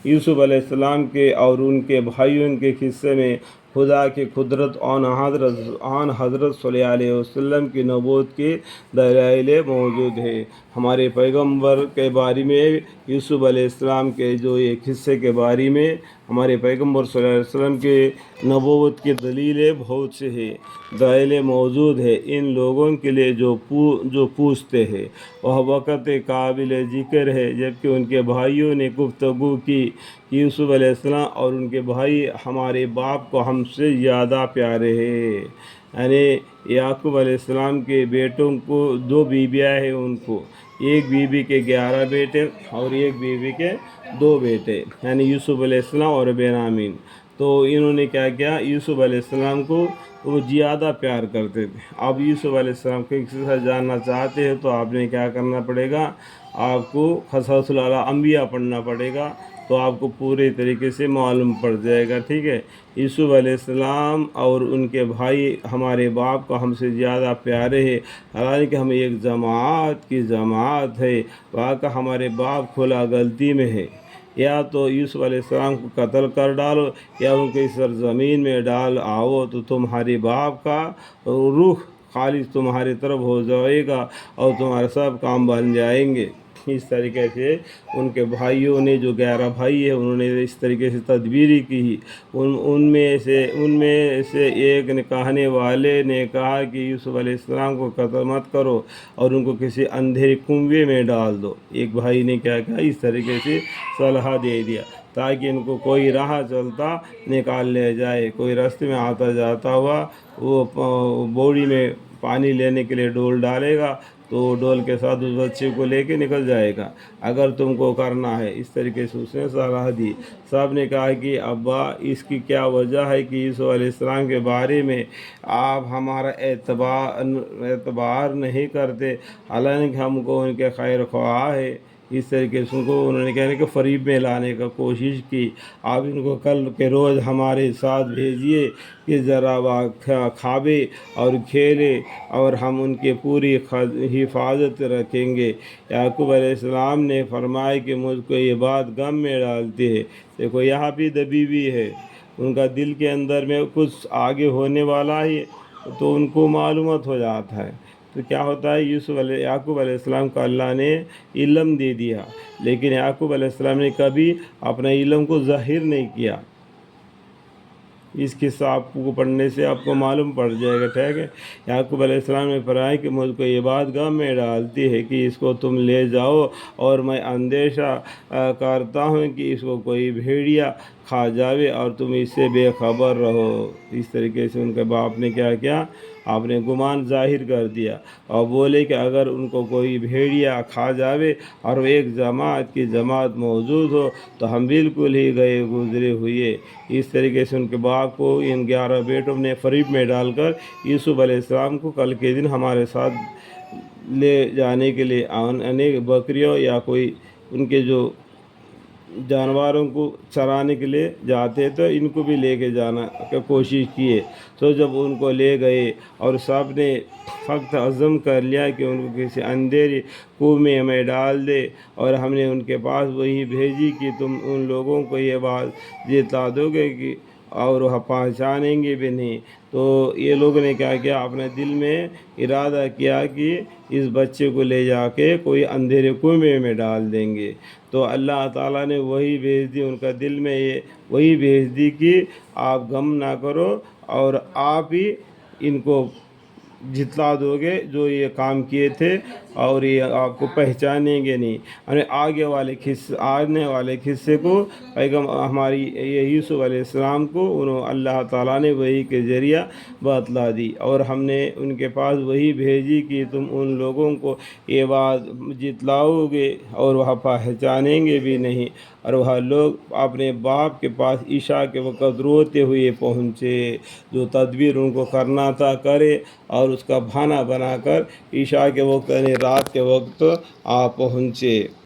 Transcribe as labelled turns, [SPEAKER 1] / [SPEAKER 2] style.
[SPEAKER 1] یوسف علیہ السلام کے اور ان کے بھائیوں کے قصے میں خدا کی قدرت آن حضرت صلی اللہ علیہ وسلم کی نبوت کے دلائل موجود ہے۔ ہمارے پیغمبر کے بارے میں یوسف علیہ السلام کے جو یہ قصے کے بارے میں ہمارے پیغمبر صلی اللہ علیہ وسلم کے نبوت کی دلیلیں بہت سے ہیں، دلائل موجود ہے ان لوگوں کے لیے جو پوچھتے ہیں۔ وہ وقت قابل ذکر ہے جبکہ ان کے بھائیوں نے گفتگو کی کہ یوسف علیہ السلام اور ان کے بھائی ہمارے باپ کو ہم سے زیادہ پیارے ہیں۔ یعنی یعقوب علیہ السلام کے بیٹوں کو 2 بیویاں ہیں، ان کو ایک بیوی کے 11 بیٹے اور ایک بیوی کے 2 بیٹے، یعنی یوسف علیہ السلام اور بنیامین۔ تو انہوں نے کیا کیا، یوسف علیہ السلام کو وہ زیادہ پیار کرتے تھے۔ اب یوسف علیہ السلام کو کسی سے جاننا چاہتے ہیں تو آپ نے کیا کرنا پڑے گا، آپ کو قصص الانبیاء پڑھنا پڑے گا، تو آپ کو پورے طریقے سے معلوم پڑ جائے گا، ٹھیک ہے۔ یوسف علیہ السلام اور ان کے بھائی ہمارے باپ کو ہم سے زیادہ پیارے ہیں، حالانکہ ہم ایک جماعت ہے، واقع ہمارے باپ کھلا غلطی میں ہے۔ یا تو یوسف علیہ السلام کو قتل کر ڈالو یا ان کے سرزمین میں ڈال آؤ، تو تمہارے باپ کا روح خالص تمہاری طرف ہو جائے گا اور تمہارے سب کام بن جائیں گے۔ اس طریقے سے ان کے بھائیوں نے، جو 11 بھائی ہیں، انہوں نے اس طریقے سے تدبیری کی۔ ان میں سے ایک نے کہنے والے نے کہا کہ یوسف علیہ السلام کو قتل مت کرو اور ان کو کسی اندھیرے کنویں میں ڈال دو۔ ایک بھائی نے کیا کہا، اس طریقے سے صلاح دے دیا تاکہ ان کو کوئی راہ چلتا نکال لے جائے۔ کوئی راستے میں آتا جاتا ہوا وہ بوڑی میں پانی لینے کے لیے ڈول ڈالے گا تو ڈول کے ساتھ اس بچے کو لے کے نکل جائے گا، اگر تم کو کرنا ہے۔ اس طریقے سے اس نے صلاح دی۔ صاحب نے کہا کہ ابا، اس کی کیا وجہ ہے کہ یوسف علیہ السلام کے بارے میں آپ ہمارا اعتبار نہیں کرتے، حالانکہ ہم کو ان کے خیر خواہ ہے۔ اس طریقے سے ان کو انہوں نے کہنے کہ فریب میں لانے کا کوشش کی۔ آپ ان کو کل کے روز ہمارے ساتھ بھیجیے کہ ذرا کھاوے اور کھیلے اور ہم ان کی پوری حفاظت رکھیں گے۔ یعقوب علیہ السلام نے فرمایا کہ مجھ کو یہ بات غم میں ڈالتی ہے۔ دیکھو یہاں بھی دبی ہوئی ہے، ان کا دل کے اندر میں کچھ آگے ہونے والا ہے تو ان کو معلومات ہو جاتا ہے۔ تو کیا ہوتا ہے، یعقوب علیہ السلام کو اللہ نے علم دے دیا، لیکن یعقوب علیہ السلام نے کبھی اپنا علم کو ظاہر نہیں کیا۔ اس قصہ آپ کو پڑھنے سے آپ کو معلوم پڑ جائے گا، ٹھیک ہے۔ یعقوب علیہ السلام نے فرمایا کہ مجھ کو یہ بات غم میں ڈالتی ہے کہ اس کو تم لے جاؤ، اور میں اندیشہ کرتا ہوں کہ اس کو کوئی بھیڑیا کھا جاوے اور تم اس سے بے خبر رہو۔ اس طریقے سے ان کے باپ نے کیا کیا، آپ نے گمان ظاہر کر دیا اور بولے کہ اگر ان کو کوئی بھیڑیا کھا جاوے اور وہ ایک جماعت موجود ہو تو ہم بالکل ہی گئے گزرے ہوئے۔ اس طریقے سے ان کے باپ کو ان 11 بیٹوں نے فریب میں ڈال کر یوسف علیہ السلام کو کل کے دن ہمارے ساتھ لے جانے کے لیے انیک بکریوں یا کوئی ان کے جو جانوروں کو چرانے کے لیے جاتے تو ان کو بھی لے کے جانا کی کوشش کیے۔ تو جب ان کو لے گئے اور سب نے فقط عزم کر لیا کہ ان کو کسی اندھیری کنویں میں ڈال دے، اور ہم نے ان کے پاس وہی بھیجی کہ تم ان لوگوں کو یہ بات جتا دو گے کہ اور وہ پہچانیں گے بھی نہیں۔ تو یہ لوگوں نے کیا کیا، اپنے دل میں ارادہ کیا کہ اس بچے کو لے جا کے کوئی اندھیرے کنویں میں ڈال دیں گے۔ تو اللہ تعالیٰ نے وہی بھیج دی، ان کا دل میں وہی بھیج دی کہ آپ غم نہ کرو اور آپ ہی ان کو جتلا دو گے جو یہ کام کیے تھے، اور یہ آپ کو پہچانیں گے نہیں۔ یعنی آنے والے قصے کو ہماری یہ یوسف علیہ السلام کو اللہ تعالیٰ نے وحی کے ذریعہ بتلا دی، اور ہم نے ان کے پاس وہی بھیجی کہ تم ان لوگوں کو یہ بات جتلاؤ گے اور وہ پہچانیں گے بھی نہیں۔ اور وہ لوگ اپنے باپ کے پاس عشاء کے وقت روتے ہوئے پہنچے، جو تدبیر ان کو کرنا تھا کرے، اور اس کا بہانہ بنا کر عشاء کے وقت یعنی رات کے وقت پہنچے۔